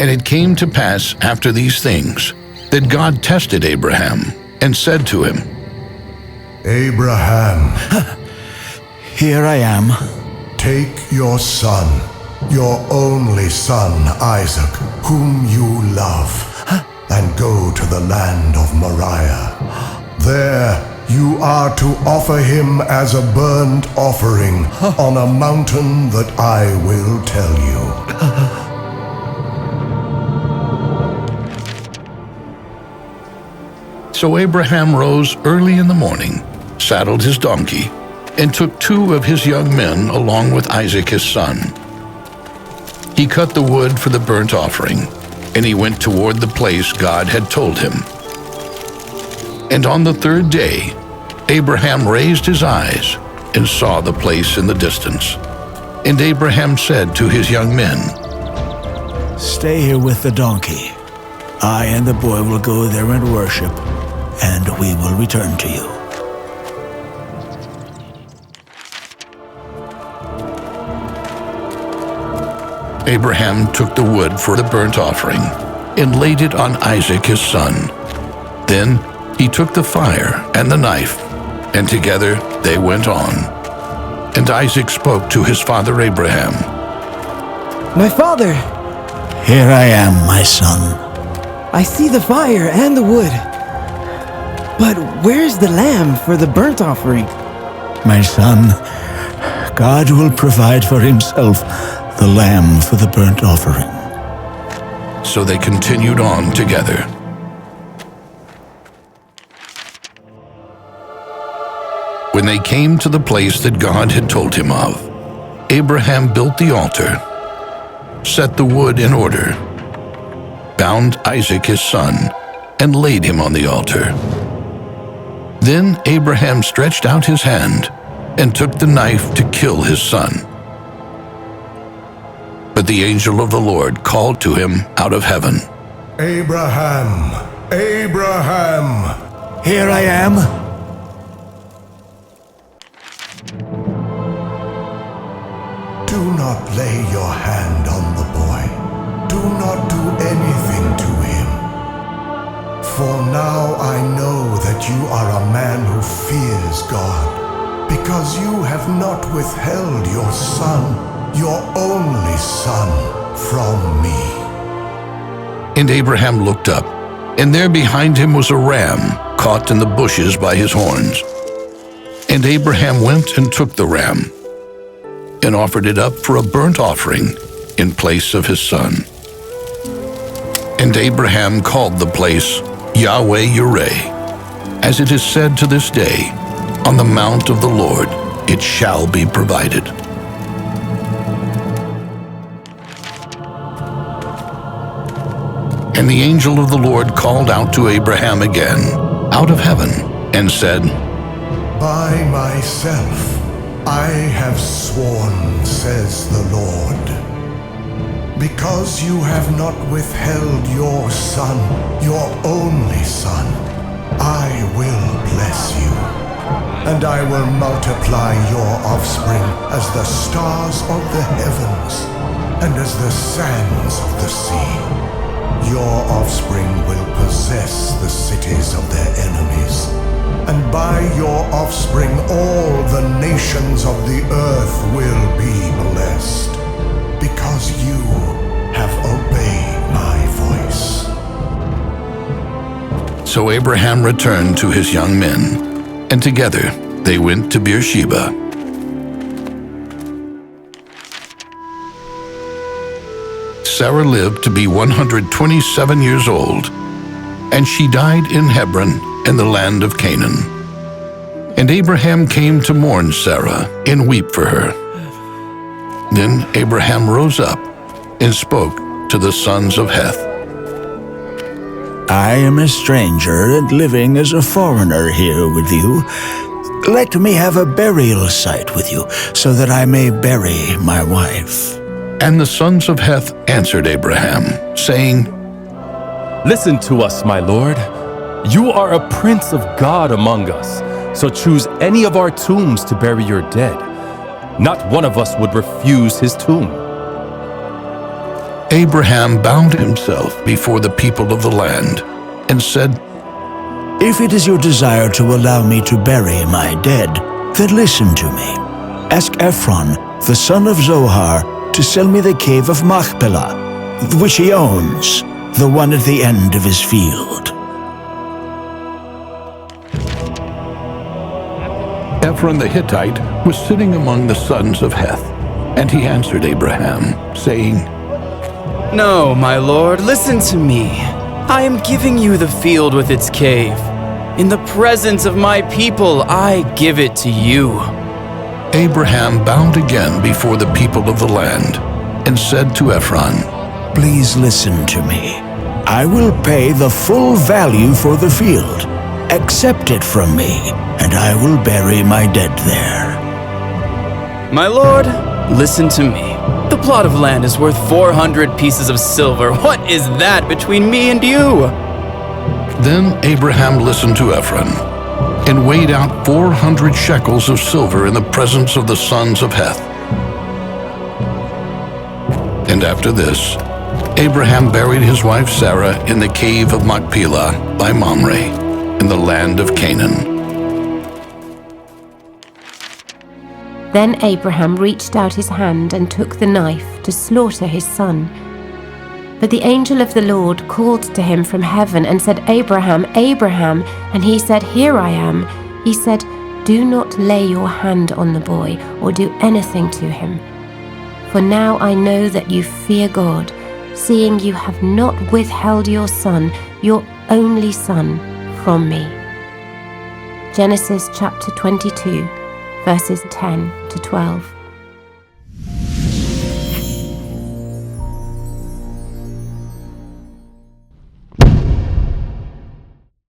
And it came to pass after these things that God tested Abraham and said to him, Abraham, Here I am. take your son, your only son Isaac, whom you love, and go to the land of Moriah. There you are to offer him as a burnt offering on a mountain that I will tell you. So Abraham rose early in the morning, saddled his donkey, and took 2 of his young men along with Isaac his son. He cut the wood for the burnt offering, and he went toward the place God had told him. And on the 3rd day, Abraham raised his eyes and saw the place in the distance. And Abraham said to his young men, Stay here with the donkey. I and the boy will go there and worship, and we will return to you. Abraham took the wood for the burnt offering and laid it on Isaac his son. Then he took the fire and the knife, and together they went on. And Isaac spoke to his father Abraham. My father, Here I am, my son. I see the fire and the wood. But where's the lamb for the burnt offering? My son, God will provide for himself the lamb for the burnt offering. So they continued on together. When they came to the place that God had told him of, Abraham built the altar, set the wood in order, bound Isaac his son, and laid him on the altar. Then Abraham stretched out his hand and took the knife to kill his son. But the angel of the Lord called to him out of heaven. Abraham, Abraham. Here I am. Do not lay your hand on the boy. Do not do anything to him. For now I know that you are a man who fears God, because you have not withheld your son, your only son, from me. And Abraham looked up, and there behind him was a ram caught in the bushes by his horns. And Abraham went and took the ram, and offered it up for a burnt offering in place of his son. And Abraham called the place Yahweh Yireh, as it is said to this day, on the mount of the Lord it shall be provided. And the angel of the Lord called out to Abraham again out of heaven and said, By myself I have sworn, says the Lord, because you have not withheld your son, your only son, I will bless you, and I will multiply your offspring as the stars of the heavens and as the sands of the sea. Your offspring will possess the cities of their enemies, and by your offspring all the nations of the earth will be blessed, because you have obeyed my voice. So Abraham returned to his young men, and together they went to Beersheba. Sarah lived to be 127 years old, and she died in Hebron in the land of Canaan. And Abraham came to mourn Sarah and weep for her. Then Abraham rose up and spoke to the sons of Heth. I am a stranger and living as a foreigner here with you. Let me have a burial site with you, so that I may bury my wife. And the sons of Heth answered Abraham, saying, Listen to us, my lord. You are a prince of God among us, so choose any of our tombs to bury your dead. Not one of us would refuse his tomb. Abraham bowed himself before the people of the land and said, If it is your desire to allow me to bury my dead, then listen to me. Ask Ephron, the son of Zohar, to sell me the cave of Machpelah, which he owns, the one at the end of his field. Ephron the Hittite was sitting among the sons of Heth, and he answered Abraham, saying, No, my lord, listen to me. I am giving you the field with its cave. In the presence of my people, I give it to you. Abraham bowed again before the people of the land and said to Ephron, Please listen to me. I will pay the full value for the field. Accept it from me, and I will bury my dead there. My lord, listen to me. The plot of land is worth 400 pieces of silver. What is that between me and you? Then Abraham listened to Ephron and weighed out 400 shekels of silver in the presence of the sons of Heth. And after this, Abraham buried his wife Sarah in the cave of Machpelah by Mamre in the land of Canaan. Then Abraham reached out his hand and took the knife to slaughter his son. But the angel of the Lord called to him from heaven and said, Abraham, Abraham. And he said, Here I am. He said, Do not lay your hand on the boy or do anything to him. For now I know that you fear God, seeing you have not withheld your son, your only son, from me. Genesis chapter 22, verses 10 to 12.